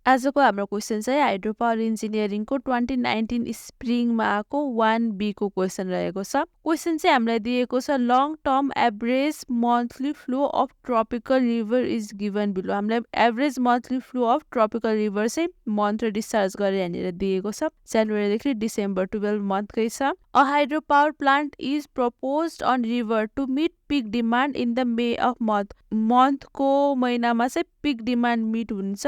आजको हाम्रो क्वेसन चाहिँ हाइड्रो पावर इन्जिनियरिङको 2019 स्प्रिङमा आएको 1B को क्वेसन रहेको छ। क्वेसन चाहिँ हामीलाई दिएको छ long term average monthly flow of tropical river is given below. हामीलाई average monthly flow of tropical river चाहिँ मन्थ र डिस्चार्ज गरे भनेर दिएको छ। जनवरीदेखि डिसेम्बर 12 मन्थकै छ। A hydro power plant is proposed on river to meet peak demand in the May of month. मन्थको महिनामा चाहिँ पिक डिमान्ड मिट हुन्छ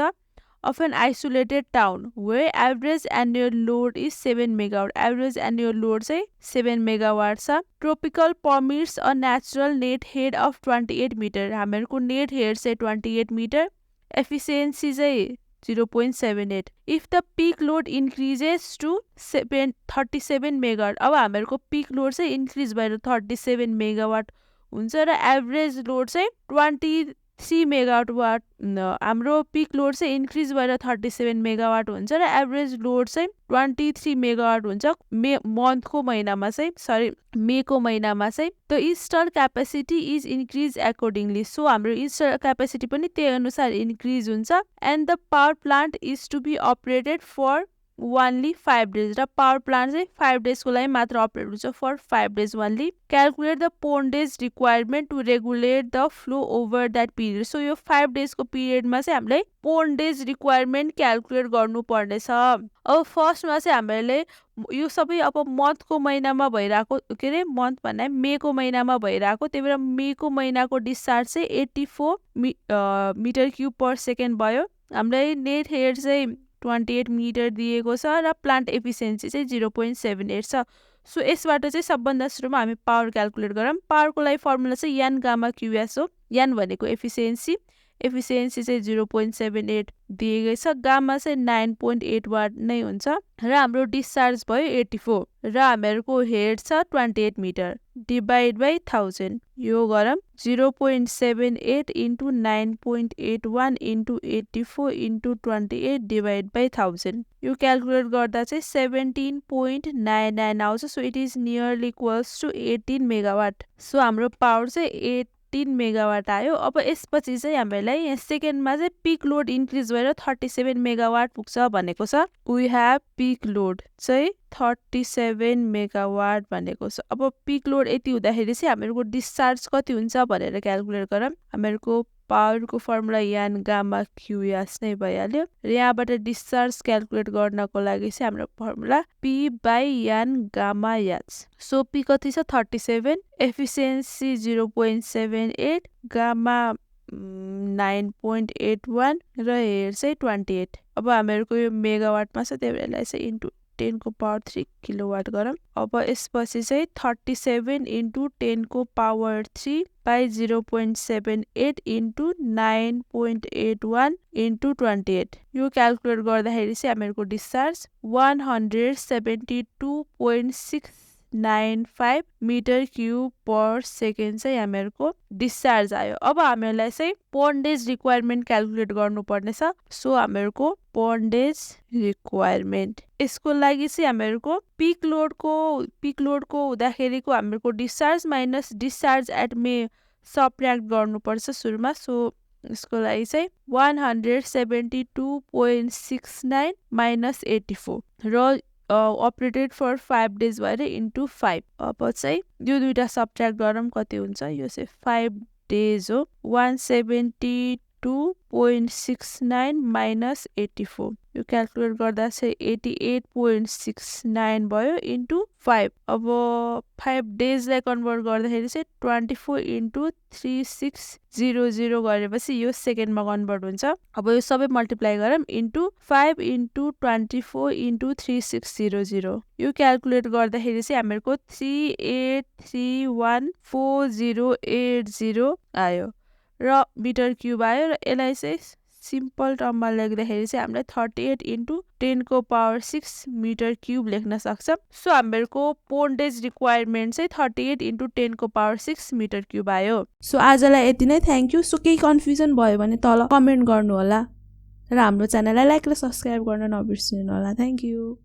of an isolated town where average annual load is 7 megawatt. Average annual load say 7 megawatt छ। Tropical permits a natural net head of 28 meter. हामीहरूको net head say 28 meter. Efficiency चाहिँ 0.78. If the peak load increases to 37 megawatt, अब हामीहरूको peak load चाहिँ increase भएर 37 megawatt हुन्छ र average load चाहिँ 23 मेगावाट हाम्रो पिक लोड चाहिँ इन्क्रिज भएर 37 मेगावाट हुन्छ र एभरेज लोड चाहिँ 23 मेगावाट हुन्छ मन्थको महिनामा चाहिँ मेको महिनामा चाहिँ। The install capacity is increase accordingly. So हाम्रो इन्स्टल क्यापेसिटी पनि त्यही अनुसार इन्क्रिज हुन्छ। And the power plant is to be operated for only 5 days र पावर प्लान्ट चाहिँ 5 days को लागि मात्र अपरेट हुन्छ for 5 days only. Calculate the pondage requirement to regulate the flow over that period. So यो 5 days को पिरियडमा चाहिँ हामीले पोन्डेज रिक्वायरमेन्ट क्यालकुलेट गर्नु पर्नेछ। अब फर्स्टमा चाहिँ हामीले यो सबै अब मन्थको महिनामा भइरहेको के अरे मन्थ भन्दा मेको महिनामा भइरहेको, त्यही भएर मेको महिनाको डिस्चार्ज चाहिँ 84 मिटर क्युब पर सेकेन्ड भयो। हामीलाई नेट हेड चाहिँ 28 मिटर दिएको छ र प्लान्ट एफिसिएन्सी चाहिँ 0.78 छ। सो यसबाट चाहिँ सबभन्दा सुरुमा हामी पावर क्यालकुलेट गरौँ। पावरको लागि फर्मुला चाहिँ यान गामा क्युएस हो। यान भनेको एफिसिएन्सी चाहिँ 0.78 दिएकै छ। गामा चाहिँ 9.8 वाट नै हुन्छ र हाम्रो डिस्चार्ज भयो 84 र हामीहरूको हेड छ 28 मिटर डिभाइड बाई 1000। यो गरौँ 0.78 into 9.81 into 84 into 28 divide by 1000। यो क्यालकुलेट गर्दा चाहिँ 17.99 आउँछ। So it is nearly equals to 18 megawatt. So हाम्रो पावर चाहिँ 18 मेगावाट आयो। अब यसपछि चाहिँ हामीलाई यहाँ सेकेन्डमा चाहिँ पिक लोड इन्क्रिज भएर 37 मेगावाट पुग्छ भनेको छ। वी हेभ पिक लोड चाहिँ 37 मेगावाट भनेको छ। अब पिक लोड यति हुँदाखेरि चाहिँ हामीहरूको डिस्चार्ज कति हुन्छ भनेर क्यालकुलेट गरौँ। हामीहरूको पावरको फर्मुला यान गामा क्युएस नै भइहाल्यो र यहाँबाट डिस्चार्ज क्यालकुलेट गर्नको लागि चाहिँ हाम्रो फर्मुला पी बाई यान गामा एच। सो पी कति छ 37, एफिसिएन्सी 0.78, गामा 9.81 र हेड चाहिँ 28। अब हामीहरूको यो मेगावाटमा छ, त्यही भएर यसलाई चाहिँ इन्टु 10 को पावर 3 किलोवाट गरौँ। अब यसपछि चाहिँ 37 इन्टु 10 को पावर 3 बाई 0.78 इन्टु 9.81 इन्टु 28। यो क्यालकुलेट गर्दाखेरि चाहिँ हामीहरूको discharge 172.695 metre cube per second चाहिँ हामीहरूको डिस्चार्ज आयो। अब हामीहरूलाई चाहिँ पोन्डेज रिक्वायरमेन्ट क्यालकुलेट गर्नुपर्नेछ। सो हामीहरूको पोन्डेज रिक्वायरमेन्ट यसको लागि चाहिँ हामीहरूको पिक लोडको हुँदाखेरिको हामीहरूको डिस्चार्ज माइनस डिस्चार्ज एट मे सबट्र्याक्ट गर्नुपर्छ सुरुमा। सो यसको लागि चाहिँ 172.69 माइनस 84 र अपरेटेड फर 5 days भएर इन्टु 5। अब चाहिँ यो दुईटा सबट्र्याक्ट गरौँ कति हुन्छ। यो चाहिँ 5 days हो। 172.69 माइनस 84 यो क्यालकुलेट गर्दा चाहिँ 88.69 भयो इन्टु 5। अब 5 daysलाई कन्भर्ट गर्दाखेरि चाहिँ 24 इन्टु 3600 गरेपछि यो सेकेन्डमा कन्भर्ट हुन्छ। अब यो सबै मल्टिप्लाई गरौँ इन्टु 5 इन्टु 24 इन्टु 3600। यो क्यालकुलेट गर्दाखेरि चाहिँ हामीहरूको 38314080 आयो र मिटर क्युब आयो र यसलाई चाहिँ सिम्पल टर्ममा लेख्दाखेरि चाहिँ हामीलाई 38 इन्टु 10 को पावर 6 मिटर क्युब लेख्न सक्छौँ। सो हामीहरूको पोन्डेज रिक्वायरमेन्ट चाहिँ 38 इन्टु 10 को पावर 6 मिटर क्युब आयो। सो आजलाई यति नै, थ्याङ्क यू। सो केही कन्फ्युजन भयो भने तल कमेन्ट गर्नु होला र हाम्रो च्यानललाई लाइक र सब्सक्राइब गर्न नबिर्सिनु होला। Thank you.